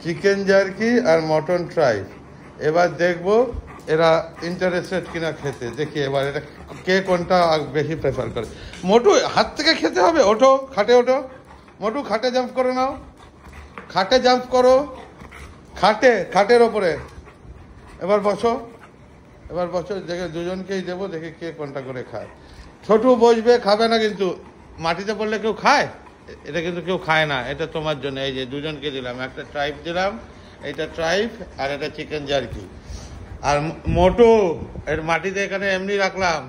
Chicken jerky আর mutton tribe. এবার দেখবো এরা ইন্টারেস্টেড কিনা খেতে। দেখি এবার এটা কে কোনটা বেশি প্রেফার করে। মোটু হাত থেকে খেতে হবে। ওঠো, খাটে ওঠো। মোটু খাটে জাম্প করে নাও, খাটে জাম্প করো, খাটের ওপরে। এবার বসো, দেখে দুজনকেই দেবো, দেখে কে কোনটা করে খায়। ছোটু বসবে, খাবে না কিন্তু। মাটিতে পড়লে কেউ খায়? এটা কিন্তু কেউ খায় না। এটা তোমার জন্য। এই যে দুজনকে দিলাম, একটা ট্রাইব দিলাম, এটা ট্রাইব আর এটা চিকেন জার্কি। আর মোটু এর মাটিতে এখানে এমনি রাখলাম,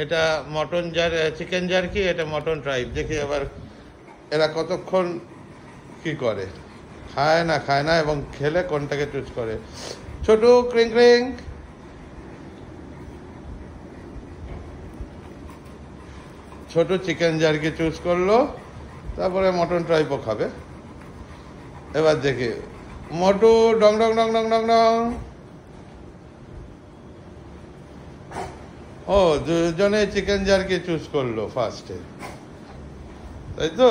এটা চিকেন জার্কি, এটা মটন ট্রাইব। দেখি এবার এরা কতক্ষণ কি করে, খায় না এবং খেলে কোনটাকে চুজ করে। ছোটু ক্রিং ক্রিং। ছোট চিকেন জার্কি চুজ করলো, তারপরে মটন ট্রাইবও খাবে। এবার দেখি মোটু ডং ডং ডং ডং ডং ডং। ও দুজনে চিকেন জার্কি চুজ করলো ফার্স্টে, তাই তো?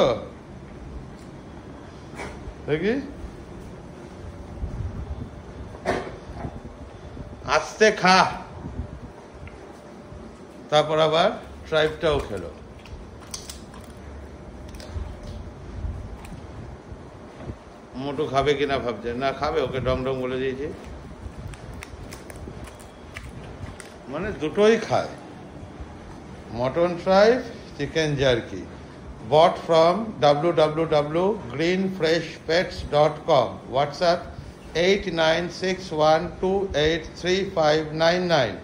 দেখি আস্তে খা, তারপর আবার ট্রাইবটাও খেলো। মোটু খাবে কিনা ভাবছে, না খাবে, ওকে ডং ডং বলে দিয়েছি। মানে দুটোই খায়, mutton tribe, chicken jerky. bought from www.greenfreshpets.com, WhatsApp 8961283599।